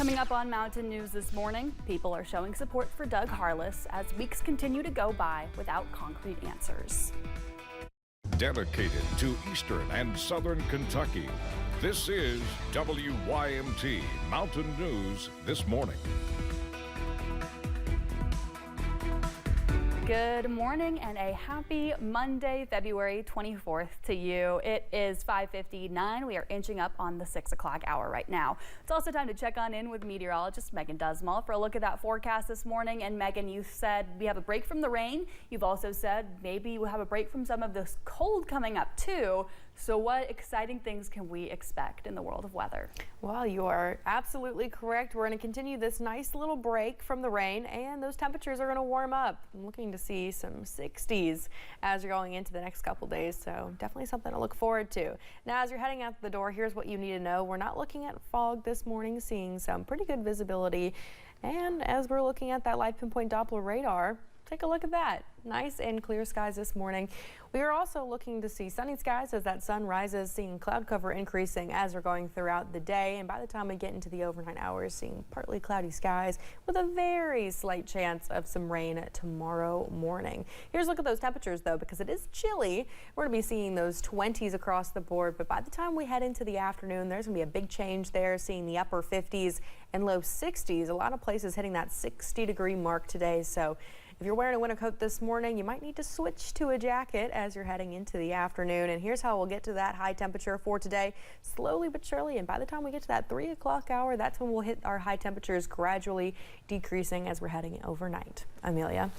Coming up on Mountain News this morning, people are showing support for Doug Harless as weeks continue to go by without concrete answers. Dedicated to Eastern and Southern Kentucky, this is WYMT Mountain News This Morning. Good morning and a happy Monday, February 24th to you. It is 5:59. We are inching up on the 6 o'clock hour right now. It's also time to check on in with meteorologist Megan Dusmal for a look at that forecast this morning. And Megan, you said we have a break from the rain. You've also said maybe we'll have a break from some of this cold coming up too. So what exciting things can we expect in the world of weather? Well, you are absolutely correct. We're going to continue this nice little break from the rain, and those temperatures are going to warm up. I'm looking to see some 60s as you're going into the next couple days, so definitely something to look forward to. Now, as you're heading out the door, here's what you need to know. We're not looking at fog this morning, seeing some pretty good visibility. And as we're looking at that live pinpoint Doppler radar, take a look at that. Nice and clear skies this morning. We are also looking to see sunny skies as that sun rises, seeing cloud cover increasing as we're going throughout the day. And by the time we get into the overnight hours, seeing partly cloudy skies with a very slight chance of some rain tomorrow morning. Here's a look at those temperatures, though, because it is chilly. We're going to be seeing those 20s across the board. But by the time we head into the afternoon, there's going to be a big change there, seeing the upper 50s and low 60s. A lot of places hitting that 60-degree mark today. So if you're wearing a winter coat this morning, you might need to switch to a jacket as you're heading into the afternoon. And here's how we'll get to that high temperature for today, slowly but surely. And by the time we get to that 3 o'clock hour, that's when we'll hit our high temperatures gradually decreasing as we're heading overnight. Amelia.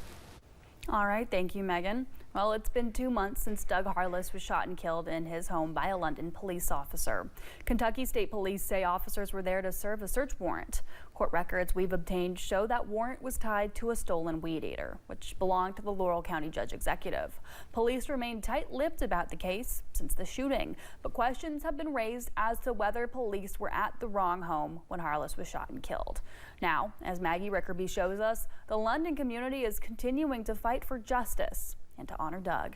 All right. Thank you, Megan. Well, it's been 2 months since Doug Harless was shot and killed in his home by a London police officer. Kentucky State Police say officers were there to serve a search warrant. Court records we've obtained show that warrant was tied to a stolen weed eater, which belonged to the Laurel County Judge Executive. Police remain tight-lipped about the case since the shooting, but questions have been raised as to whether police were at the wrong home when Harless was shot and killed. Now, as Maggie Rickerby shows us, the London community is continuing to fight for justice and to honor Doug.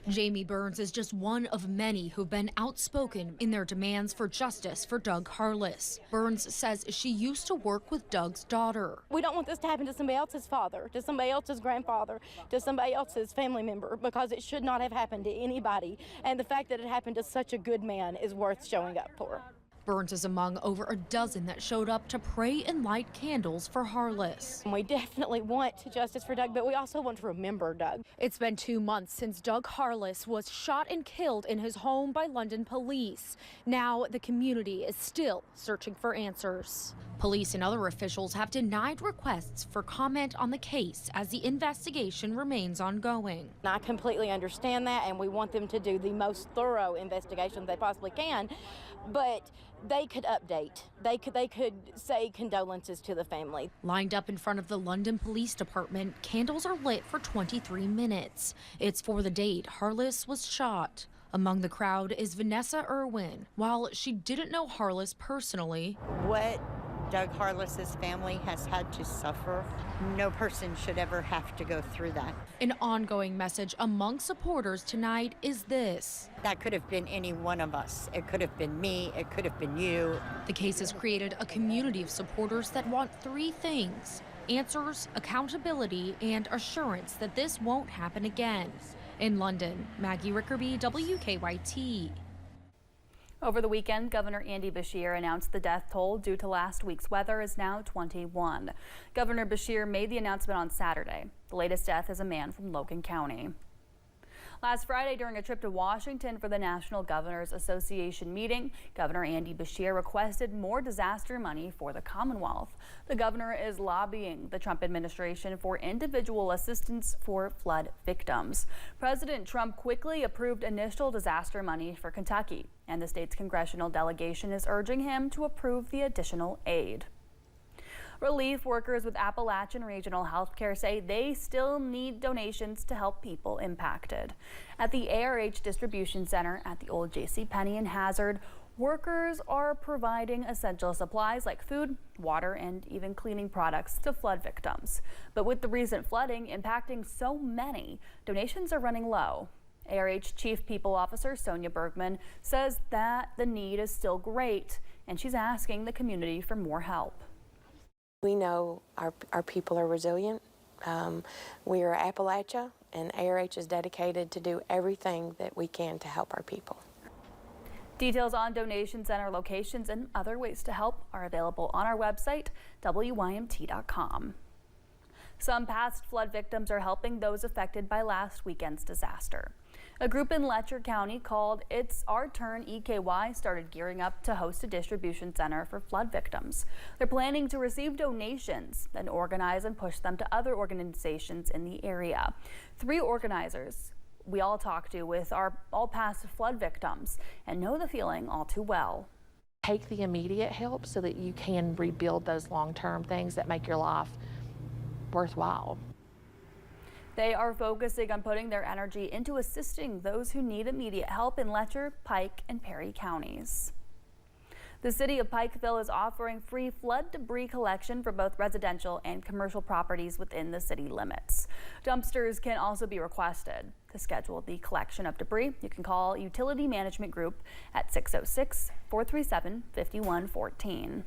Jamie Burns is just one of many who've been outspoken in their demands for justice for Doug Harless. Burns says she used to work with Doug's daughter. We don't want this to happen to somebody else's father, to somebody else's grandfather, to somebody else's family member, because it should not have happened to anybody. And the fact that it happened to such a good man is worth showing up for. Burns is among over a dozen that showed up to pray and light candles for Harless. We definitely want justice for Doug, but we also want to remember Doug. It's been 2 months since Doug Harless was shot and killed in his home by London police. Now the community is still searching for answers. Police and other officials have denied requests for comment on the case as the investigation remains ongoing. I completely understand that, and we want them to do the most thorough investigation they possibly can, but they could update. They could say condolences to the family. Lined up in front of the London Police Department, candles are lit for 23 minutes. It's for the date Harless was shot. Among the crowd is Vanessa Irwin. While she didn't know Harless personally, what Doug Harless's family has had to suffer, no person should ever have to go through that. An ongoing message among supporters tonight is this. That could have been any one of us. It could have been me. It could have been you. The case has created a community of supporters that want 3 things: answers, accountability, and assurance that this won't happen again. In London, Maggie Rickerby, WKYT. Over the weekend, Governor Andy Beshear announced the death toll due to last week's weather is now 21. Governor Beshear made the announcement on Saturday. The latest death is a man from Logan County. Last Friday, during a trip to Washington for the National Governors Association meeting, Governor Andy Beshear requested more disaster money for the Commonwealth. The governor is lobbying the Trump administration for individual assistance for flood victims. President Trump quickly approved initial disaster money for Kentucky, and the state's congressional delegation is urging him to approve the additional aid. Relief workers with Appalachian Regional Healthcare say they still need donations to help people impacted. At the ARH Distribution Center at the old JCPenney in Hazard, workers are providing essential supplies like food, water, and even cleaning products to flood victims. But with the recent flooding impacting so many, donations are running low. ARH Chief People Officer Sonia Bergman says that the need is still great and she's asking the community for more help. We know our people are resilient. We are Appalachia, and ARH is dedicated to do everything that we can to help our people. Details on donation center locations and other ways to help are available on our website, WYMT.com. Some past flood victims are helping those affected by last weekend's disaster. A group in Letcher County called It's Our Turn EKY started gearing up to host a distribution center for flood victims. They're planning to receive donations, then organize and push them to other organizations in the area. 3 organizers we all talked to with are all past flood victims and know the feeling all too well. Take the immediate help so that you can rebuild those long-term things that make your life worthwhile. They are focusing on putting their energy into assisting those who need immediate help in Letcher, Pike, and Perry counties. The city of Pikeville is offering free flood debris collection for both residential and commercial properties within the city limits. Dumpsters can also be requested. To schedule the collection of debris, you can call Utility Management Group at 606-437-5114.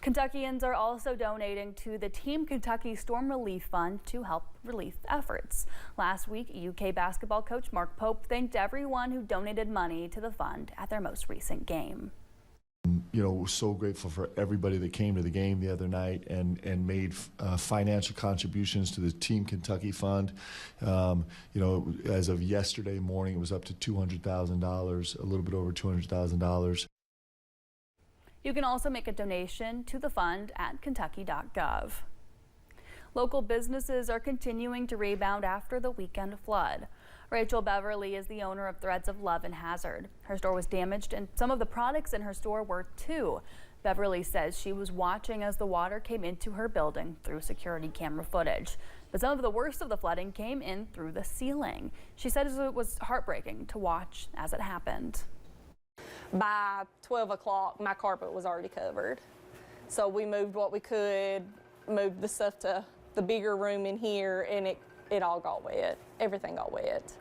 Kentuckians are also donating to the Team Kentucky Storm Relief Fund to help relief efforts. Last week, UK basketball coach Mark Pope thanked everyone who donated money to the fund at their most recent game. You know, we're so grateful for everybody that came to the game the other night and made financial contributions to the Team Kentucky Fund. You know, as of yesterday morning, it was up to $200,000, a little bit over $200,000. You can also make a donation to the fund at kentucky.gov. Local businesses are continuing to rebound after the weekend flood. Rachel Beverly is the owner of Threads of Love in Hazard. Her store was damaged and some of the products in her store were too. Beverly says she was watching as the water came into her building through security camera footage. But some of the worst of the flooding came in through the ceiling. She said it was heartbreaking to watch as it happened. By 12 o'clock, my carpet was already covered. So we moved what we could, moved the stuff to the bigger room in here, and it all got wet. Everything got wet.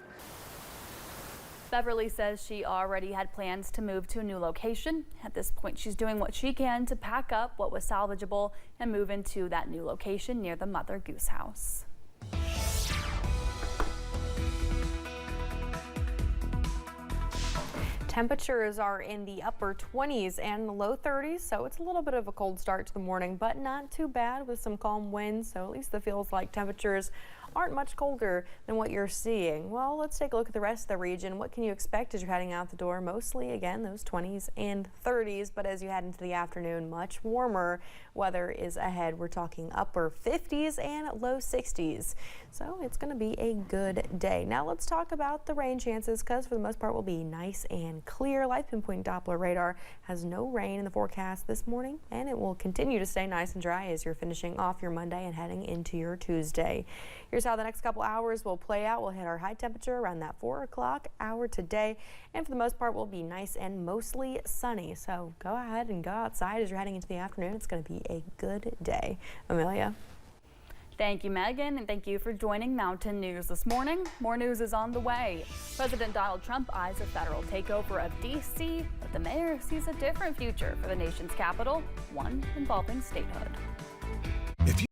Beverly says she already had plans to move to a new location. At this point, she's doing what she can to pack up what was salvageable and move into that new location near the Mother Goose House. Temperatures are in the upper 20s and low 30s, so it's a little bit of a cold start to the morning, but not too bad with some calm winds, so at least it feels like temperatures aren't much colder than what you're seeing. Well, let's take a look at the rest of the region. What can you expect as you're heading out the door? Mostly, again, those 20s and 30s, but as you head into the afternoon, much warmer weather is ahead. We're talking upper 50s and low 60s, so it's going to be a good day. Now let's talk about the rain chances, because for the most part will be nice and clear. Live pinpoint Doppler radar has no rain in the forecast this morning, and it will continue to stay nice and dry as you're finishing off your Monday and heading into your Tuesday. Here's how the next couple hours will play out. We'll hit our high temperature around that 4 o'clock hour today, and for the most part will be nice and mostly sunny. So go ahead and go outside as you're heading into the afternoon. It's going to be a good day. Amelia. Thank you, Megan, and thank you for joining Mountain News this morning. More news is on the way. President Donald Trump eyes a federal takeover of D.C., but the mayor sees a different future for the nation's capital, one involving statehood.